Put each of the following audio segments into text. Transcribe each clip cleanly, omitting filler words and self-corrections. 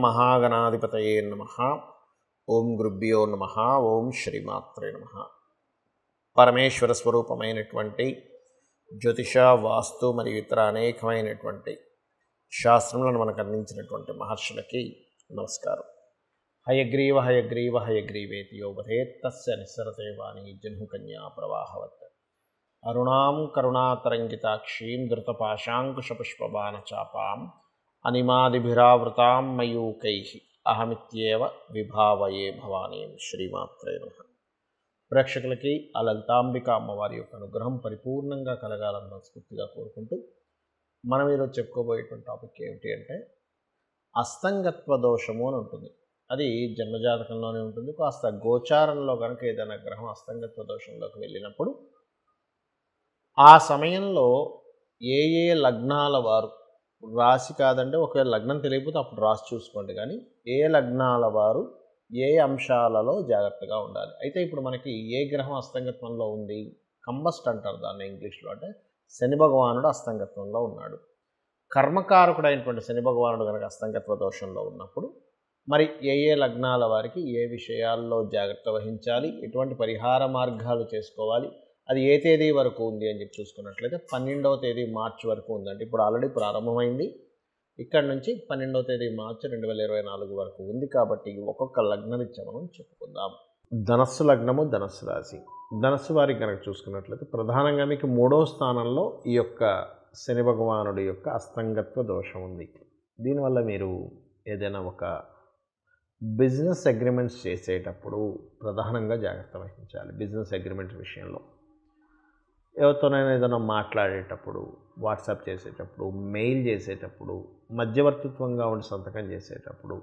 మహాగణాధిపతయే నమః. ఓం గురుభ్యో నమః. ఓం శ్రీమాత్రే నమః. పరమేశ్వర స్వరూపమైనటువంటి జ్యోతిష, వాస్తు మరియు ఇతర అనేకమైనటువంటి శాస్త్రములను మనకు అందించినటువంటి మహర్షులకి నమస్కారం. హయగ్రీవ హయగ్రీవ హయగ్రీవేతి యోవధేత్ తస్య నిస్సరతే వాణి జహ్నుకన్యా ప్రవాహవత్. అరుణాం కరుణాతరంగితాక్షీం ధృతపాశాంకుశపుష్పబాణచాపాం అనిమాదిభిరావృతాం మయూకైః అహమిత్యేవ విభావయే భవానీం. శ్రీమాత్రే నమః. ప్రేక్షకులకి ఆ లలితాంబిక అమ్మవారి యొక్క అనుగ్రహం పరిపూర్ణంగా కలగాలని మనస్ఫూర్తిగా కోరుకుంటూ మనం ఈరోజు చెప్పుకోబోయేటువంటి టాపిక్ ఏమిటి అంటే అస్తంగత్వ దోషము అని ఉంటుంది. అది జన్మజాతకంలోనే ఉంటుంది. కాస్త గోచారంలో కనుక ఏదైనా గ్రహం అస్తంగత్వ దోషంలోకి వెళ్ళినప్పుడు ఆ సమయంలో ఏ ఏ లగ్నాల వారు, రాశి కాదంటే ఒకవేళ లగ్నం తెలియకపోతే అప్పుడు రాశి చూసుకోండి, కానీ ఏ లగ్నాల వారు ఏ అంశాలలో జాగ్రత్తగా ఉండాలి. అయితే ఇప్పుడు మనకి ఏ గ్రహం అస్తంగత్వంలో ఉంది, కంబస్ట్ అంటారు దాన్ని ఇంగ్లీష్లో, అంటే శని భగవానుడు అస్తంగత్వంలో ఉన్నాడు. కర్మకారకుడైనటువంటి శని భగవానుడు కనుక అస్తంగత్వ దోషంలో ఉన్నప్పుడు మరి ఏ ఏ లగ్నాల వారికి ఏ విషయాల్లో జాగ్రత్త వహించాలి, ఎటువంటి పరిహార మార్గాలు చేసుకోవాలి, అది ఏ తేదీ వరకు ఉంది అని చెప్పి చూసుకున్నట్లయితే 12వ తేదీ మార్చి వరకు ఉందండి. ఇప్పుడు ఆల్రెడీ ప్రారంభమైంది. ఇక్కడ నుంచి 12వ తేదీ మార్చి 2024 వరకు ఉంది. కాబట్టి ఒక్కొక్క లగ్నరీత్యా మనం చెప్పుకుందాం. ధనస్సు లగ్నము, ధనస్సు రాశి. ధనస్సు వారికి కనుక చూసుకున్నట్లయితే ప్రధానంగా మీకు 3వ స్థానంలో ఈ యొక్క శని భగవానుడి యొక్క అస్తంగత్వ దోషం ఉంది. దీనివల్ల మీరు ఏదైనా ఒక బిజినెస్ అగ్రిమెంట్స్ చేసేటప్పుడు ప్రధానంగా జాగ్రత్త వహించాలి. బిజినెస్ అగ్రిమెంట్ విషయంలో ఎవరితోనైనా ఏదైనా మాట్లాడేటప్పుడు, వాట్సాప్ చేసేటప్పుడు, మెయిల్ చేసేటప్పుడు, మధ్యవర్తిత్వంగా ఉండి సంతకం చేసేటప్పుడు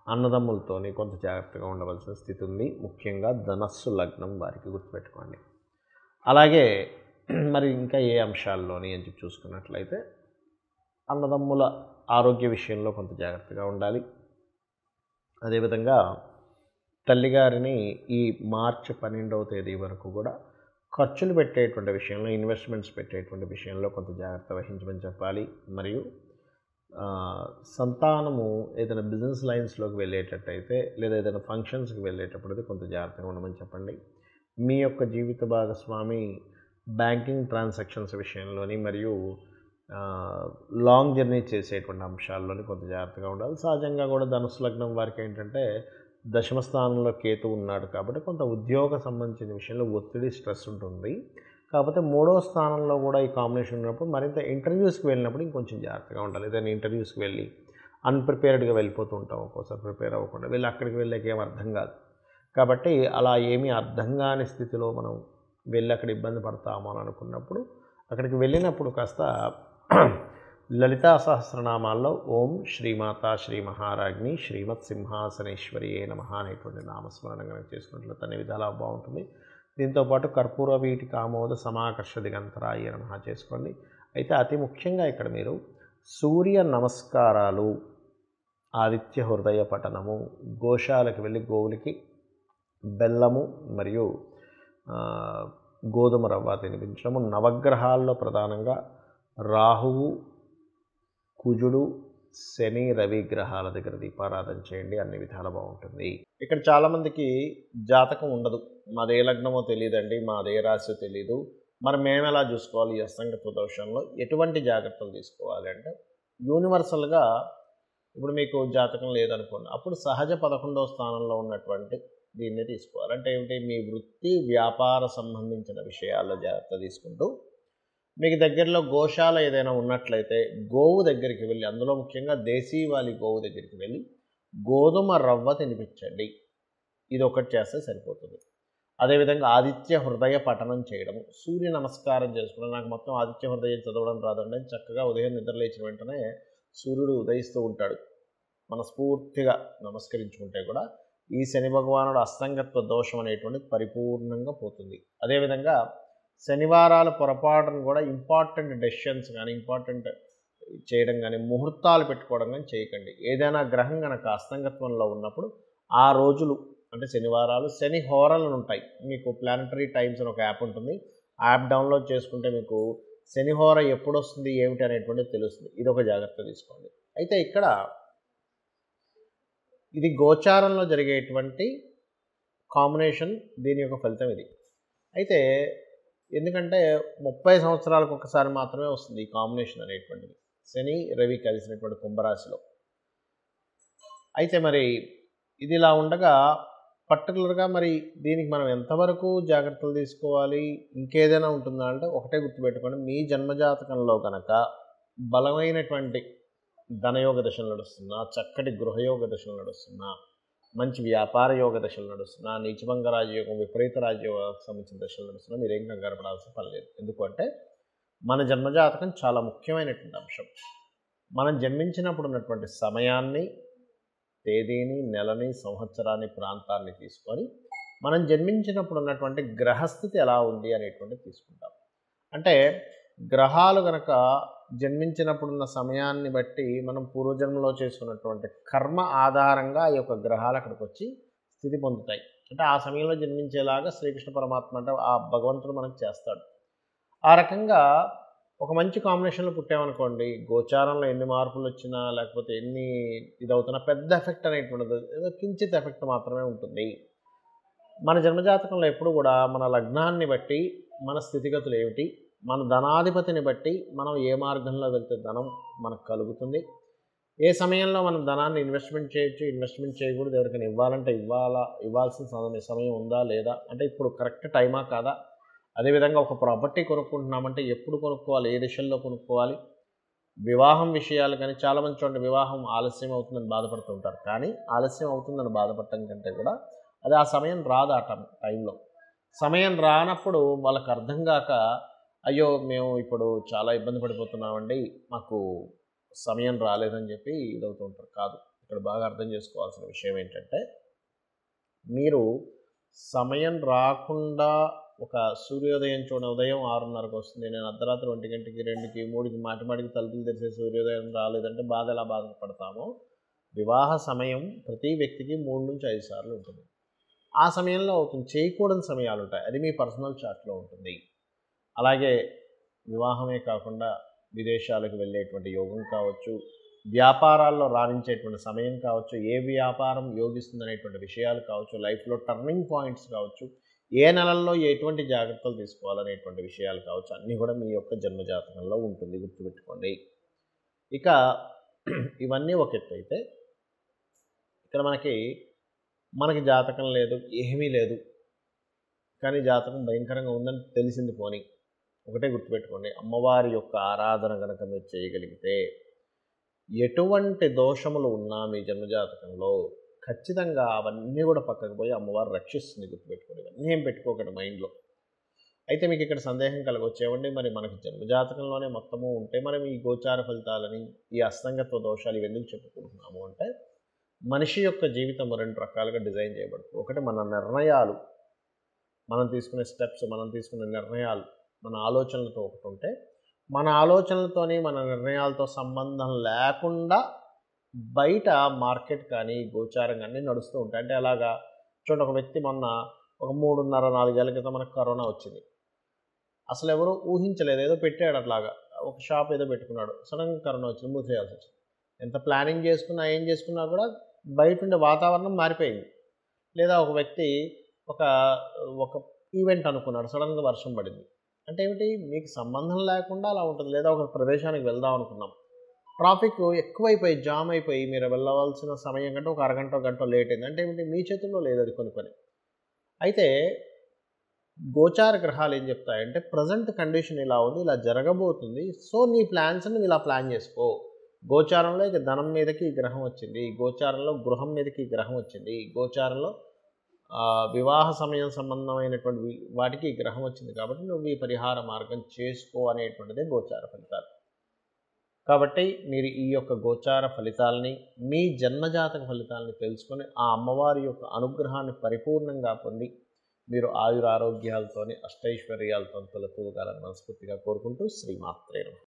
అన్నదమ్ములతోని కొంత జాగ్రత్తగా ఉండవలసిన స్థితి ఉంది. ముఖ్యంగా ధనస్సు లగ్నం వారికి గుర్తుపెట్టుకోండి. అలాగే మరి ఇంకా ఏ అంశాల్లోని అని చెప్పి చూసుకున్నట్లయితే అన్నదమ్ముల ఆరోగ్య విషయంలో కొంత జాగ్రత్తగా ఉండాలి. అదేవిధంగా తల్లిగారిని ఈ మార్చి 12వ తేదీ వరకు కూడా ఖర్చులు పెట్టేటువంటి విషయంలో, ఇన్వెస్ట్మెంట్స్ పెట్టేటువంటి విషయంలో కొంత జాగ్రత్త వహించమని చెప్పాలి. మరియు సంతానము ఏదైనా బిజినెస్ లైన్స్లోకి వెళ్ళేటట్టయితే లేదా ఏదైనా ఫంక్షన్స్కి వెళ్ళేటప్పుడు కొంత జాగ్రత్తగా ఉండమని చెప్పండి. మీ యొక్క జీవిత భాగస్వామి బ్యాంకింగ్ ట్రాన్సాక్షన్స్ విషయంలోని మరియు లాంగ్ జర్నీ చేసేటువంటి అంశాల్లోని కొంత జాగ్రత్తగా ఉండాలి. సహజంగా కూడా ధనుసు లగ్నం వారికి ఏంటంటే దశమ స్థానంలో కేతు ఉన్నాడు కాబట్టి కొంత ఉద్యోగ సంబంధించిన విషయంలో ఒత్తిడి, స్ట్రెస్ ఉంటుంది. కాకపోతే 3వ స్థానంలో కూడా ఈ కాంబినేషన్ ఉన్నప్పుడు మరింత ఇంటర్వ్యూస్కి వెళ్ళినప్పుడు ఇంకొంచెం జాగ్రత్తగా ఉండాలి. ఏదైనా ఇంటర్వ్యూస్కి వెళ్ళి అన్ప్రిపేర్డ్గా వెళ్ళిపోతూ ఉంటాం, ఒక్కోసారి ప్రిపేర్ అవ్వకుండా వెళ్ళి అక్కడికి వెళ్ళాక ఏం అర్థం కాదు. కాబట్టి అలా ఏమీ అర్థం కాని స్థితిలో మనం వెళ్ళి అక్కడ ఇబ్బంది పడతాము అని అనుకున్నప్పుడు అక్కడికి వెళ్ళినప్పుడు కాస్త లలితా సహస్రనామాల్లో ఓం శ్రీమాత శ్రీ మహారాజ్ని శ్రీమత్ సింహాసనేశ్వరియే నమః అనేటువంటి నామస్మరణ కనుక చేసుకున్నట్లయితే అన్ని విధాలా బాగుంటుంది. దీంతోపాటు కర్పూర వీటి కామోద సమాకర్ష దిగంతరాయ నమః చేసుకోండి. అయితే అతి ముఖ్యంగా ఇక్కడ మీరు సూర్య నమస్కారాలు, ఆదిత్య హృదయ పఠనము, గోశాలకు వెళ్ళి గోవులకి బెల్లము మరియు గోధుమ రవ్వ తినిపించడము, నవగ్రహాల్లో ప్రధానంగా రాహువు, కుజుడు, శని, రవి గ్రహాల దగ్గర దీపారాధన చేయండి. అన్ని విధాలు బాగుంటుంది. ఇక్కడ చాలామందికి జాతకం ఉండదు, మాదే లగ్నమో తెలియదండి, మాదే రాశి తెలీదు, మరి మేము ఎలా చూసుకోవాలి ఈ అస్తంగత్వ దోషంలో, ఎటువంటి జాగ్రత్తలు తీసుకోవాలి అంటే యూనివర్సల్గా ఇప్పుడు మీకు జాతకం లేదనుకోండి, అప్పుడు సహజ 11వ స్థానంలో ఉన్నటువంటి దీన్ని తీసుకోవాలి. అంటే ఏమిటి, మీ వృత్తి వ్యాపార సంబంధించిన విషయాల్లో జాగ్రత్త తీసుకుంటూ మీకు దగ్గరలో గోశాల ఏదైనా ఉన్నట్లయితే గోవు దగ్గరికి వెళ్ళి, అందులో ముఖ్యంగా దేశీవాలి గోవు దగ్గరికి వెళ్ళి గోధుమ రవ్వ తినిపించండి. ఇది ఒకటి చేస్తే సరిపోతుంది. అదేవిధంగా ఆదిత్య హృదయ పఠనం చేయడము, సూర్య నమస్కారం చేసుకోవడం. నాకు మొత్తం ఆదిత్య హృదయం చదవడం రాదండి, చక్కగా ఉదయం నిద్రలేచిన వెంటనే సూర్యుడు ఉదయిస్తూ ఉంటాడు, మనస్ఫూర్తిగా నమస్కరించుకుంటే కూడా ఈ శని భగవానుడు అస్తంగత్వ దోషం అనేటువంటిది పరిపూర్ణంగా పోతుంది. అదేవిధంగా శనివారాల పొరపాటును కూడా ఇంపార్టెంట్ డెసిషన్స్ కానీ, ఇంపార్టెంట్ చేయడం కానీ, ముహూర్తాలు పెట్టుకోవడం కానీ చేయకండి. ఏదైనా గ్రహం కనుక అస్తంగత్వంలో ఉన్నప్పుడు ఆ రోజులు అంటే శనివారాలు శని హోరలు ఉంటాయి. మీకు ప్లానటరీ టైమ్స్ అని ఒక యాప్ ఉంటుంది. ఆ యాప్ డౌన్లోడ్ చేసుకుంటే మీకు శని హోర ఎప్పుడు వస్తుంది ఏమిటి అనేటువంటిది తెలుస్తుంది. ఇది ఒక జాగ్రత్త తీసుకోండి. అయితే ఇక్కడ ఇది గోచారంలో జరిగేటువంటి కాంబినేషన్, దీని యొక్క ఫలితం ఇది. అయితే ఎందుకంటే 30 సంవత్సరాలకు ఒకసారి మాత్రమే వస్తుంది ఈ కాంబినేషన్ అనేటువంటిది, శని రవి కలిసినటువంటి కుంభరాశిలో. అయితే మరి ఇది ఇలా ఉండగా పర్టికులర్గా మరి దీనికి మనం ఎంతవరకు జాగ్రత్తలు తీసుకోవాలి, ఇంకేదైనా ఉంటుందా అంటే ఒకటే గుర్తుపెట్టుకోండి, మీ జన్మజాతకంలో కనుక బలమైనటువంటి ధనయోగ దశలు నడుస్తున్నా, చక్కటి గృహయోగ దశలు నడుస్తున్నా, మంచి వ్యాపార యోగ దశలు నడుస్తున్నా, నీచభంగ రాజయోగం, విపరీత రాజయోగానికి సంబంధించిన దశలు నడుస్తున్నా, మీరేం కంగారు పడాల్సిన పని లేదు. ఎందుకంటే మన జన్మజాతకం చాలా ముఖ్యమైనటువంటి అంశం. మనం జన్మించినప్పుడు ఉన్నటువంటి సమయాన్ని, తేదీని, నెలని, సంవత్సరాన్ని, ప్రాంతాన్ని తీసుకొని మనం జన్మించినప్పుడు ఉన్నటువంటి గ్రహస్థితి ఎలా ఉంది అనేటువంటిది తీసుకుంటాం. అంటే గ్రహాలు కనుక జన్మించినప్పుడున్న సమయాన్ని బట్టి మనం పూర్వజన్మలో చేసుకున్నటువంటి కర్మ ఆధారంగా ఈ యొక్క గ్రహాలు అక్కడికి వచ్చి స్థితి పొందుతాయి. అంటే ఆ సమయంలో జన్మించేలాగా శ్రీకృష్ణ పరమాత్మ అంటే ఆ భగవంతుడు మనకు చేస్తాడు. ఆ రకంగా ఒక మంచి కాంబినేషన్లో పుట్టామనుకోండి, గోచారంలో ఎన్ని మార్పులు వచ్చినా లేకపోతే ఎన్ని ఇదవుతున్నా పెద్ద ఎఫెక్ట్ అనేటువంటిది ఏదో కించిత్ ఎఫెక్ట్ మాత్రమే ఉంటుంది. మన జన్మజాతకంలో ఎప్పుడు కూడా మన లగ్నాన్ని బట్టి మన స్థితిగతులు ఏమిటి, మన ధనాధిపతిని బట్టి మనం ఏ మార్గంలో వెళ్తే ధనం మనకు కలుగుతుంది, ఏ సమయంలో మనం ధనాన్ని ఇన్వెస్ట్మెంట్ చేయొచ్చు, ఇన్వెస్ట్మెంట్ చేయకూడదు, ఎవరికైనా ఇవ్వాలంటే ఇవ్వాల్సిన సమయం ఉందా లేదా, అంటే ఇప్పుడు కరెక్ట్ టైమా కాదా, అదేవిధంగా ఒక ప్రాపర్టీ కొనుక్కుంటున్నామంటే ఎప్పుడు కొనుక్కోవాలి, ఏ దిశల్లో కొనుక్కోవాలి, వివాహం విషయాలు కానీ చాలామంది చూడండి వివాహం ఆలస్యం అవుతుందని బాధపడుతూ ఉంటారు. కానీ ఆలస్యం అవుతుందని బాధపడటం కంటే కూడా అది ఆ సమయం రాదు, ఆ టైంలో సమయం రానప్పుడు వాళ్ళకి అర్థం కాక అయ్యో మేము ఇప్పుడు చాలా ఇబ్బంది పడిపోతున్నామండి, మాకు సమయం రాలేదని చెప్పి ఇదవుతూ ఉంటారు. కాదు, ఇక్కడ బాగా అర్థం చేసుకోవాల్సిన విషయం ఏంటంటే, మీరు సమయం రాకుండా ఒక సూర్యోదయం చూడండి, ఉదయం 6:30కి వస్తుంది, నేను అర్ధరాత్రి 1 గంటకి 2కి 3కి మాటిమాటికి తలుపులు తెరిసే సూర్యోదయం రాలేదంటే బాధ ఎలా బాధపడతామో, వివాహ సమయం ప్రతి వ్యక్తికి 3 నుంచి 5 సార్లు ఉంటుంది. ఆ సమయంలో అవుతుంది, చేయకూడని సమయాలు ఉంటాయి, అది మీ పర్సనల్ చార్ట్లో ఉంటుంది. అలాగే వివాహమే కాకుండా విదేశాలకు వెళ్ళేటువంటి యోగం కావచ్చు, వ్యాపారాల్లో రాణించేటువంటి సమయం కావచ్చు, ఏ వ్యాపారం యోగిస్తుంది అనేటువంటి విషయాలు కావచ్చు, లైఫ్లో టర్నింగ్ పాయింట్స్ కావచ్చు, ఏ నెలల్లో ఎటువంటి జాగ్రత్తలు తీసుకోవాలనేటువంటి విషయాలు కావచ్చు, అన్నీ కూడా మీ యొక్క జన్మజాతకంలో ఉంటుంది, గుర్తుపెట్టుకోండి. ఇక ఇవన్నీ ఒక ఎత్తు అయితే, ఇక్కడ మనకి జాతకం లేదు, ఏమీ లేదు, కానీ జాతకం భయంకరంగా ఉందని తెలిసింది పోని, ఒకటే గుర్తుపెట్టుకోండి, అమ్మవారి యొక్క ఆరాధన కనుక మీరు చేయగలిగితే ఎటువంటి దోషములు ఉన్నా మీ జన్మజాతకంలో ఖచ్చితంగా అవన్నీ కూడా పక్కకు పోయి అమ్మవారు రక్షిస్తుంది, గుర్తుపెట్టుకోండి. ఇవన్నీ ఏం పెట్టుకోకండి మైండ్లో. అయితే మీకు ఇక్కడ సందేహం కలగొచ్చేవండి, మరి మనకి జన్మజాతకంలోనే మొత్తము ఉంటే మనం ఈ గోచార ఫలితాలని, ఈ అస్తంగత్వ దోషాలు ఇవన్నీ చెప్పుకుంటున్నాము అంటే, మనిషి యొక్క జీవితం 2 రకాలుగా డిజైన్ చేయబడుతుంది. ఒకటి మన నిర్ణయాలు, మనం తీసుకునే స్టెప్స్, మనం తీసుకునే నిర్ణయాలు, మన ఆలోచనలతో ఒకటి ఉంటే, మన ఆలోచనలతోని మన నిర్ణయాలతో సంబంధం లేకుండా బయట మార్కెట్ కానీ గోచారం కానీ నడుస్తూ ఉంటాయి. అంటే అలాగా చూడండి, ఒక వ్యక్తి మొన్న ఒక 3.5-4 ఏళ్ల క్రితం మనకు కరోనా వచ్చింది. అసలు ఎవరు ఊహించలేదు, ఏదో పెట్టాడు అట్లాగా, ఒక షాప్ ఏదో పెట్టుకున్నాడు, సడన్గా కరోనా వచ్చింది, మూసేయాల్సి వచ్చింది. ఎంత ప్లానింగ్ చేసుకున్నా ఏం చేసుకున్నా కూడా బయట ఉండే వాతావరణం మారిపోయింది. లేదా ఒక వ్యక్తి ఒక ఈవెంట్ అనుకున్నాడు, సడన్గా వర్షం పడింది. అంటే ఏమిటి, మీకు సంబంధం లేకుండా అలా ఉంటుంది. లేదా ఒక ప్రదేశానికి వెళ్దాం అనుకున్నాం, ట్రాఫిక్ ఎక్కువైపోయి జామ్ అయిపోయి మీరు వెళ్ళవలసిన సమయం కంటే ఒక అరగంట గంట లేట్ అయింది. అంటే ఏమిటి, మీ చేతుల్లో లేదు అది కొన్ని. అయితే గోచార గ్రహాలు ఏం చెప్తాయంటే, ప్రజెంట్ కండిషన్ ఇలా ఉంది, ఇలా జరగబోతుంది, సో నీ ప్లాన్స్ని ఇలా ప్లాన్ చేసుకో. గోచారంలో ఇక ధనం మీదకి ఈ గ్రహం వచ్చింది, గోచారంలో గృహం మీదకి ఈ గ్రహం వచ్చింది, గోచారంలో వివాహ సమయం సంబంధమైనటువంటి వాటికి ఈ గ్రహం వచ్చింది, కాబట్టి నువ్వు ఈ పరిహార మార్గం చేసుకో అనేటువంటిదే గోచార ఫలితాలు. కాబట్టి మీరు ఈ యొక్క గోచార ఫలితాలని, మీ జన్మజాతక ఫలితాలని తెలుసుకొని ఆ అమ్మవారి యొక్క అనుగ్రహాన్ని పరిపూర్ణంగా పొంది మీరు ఆయురారోగ్యాలతోని అష్టైశ్వర్యాలతో తొలతూగాలని మనస్ఫూర్తిగా కోరుకుంటూ శ్రీమాత్రే నమః.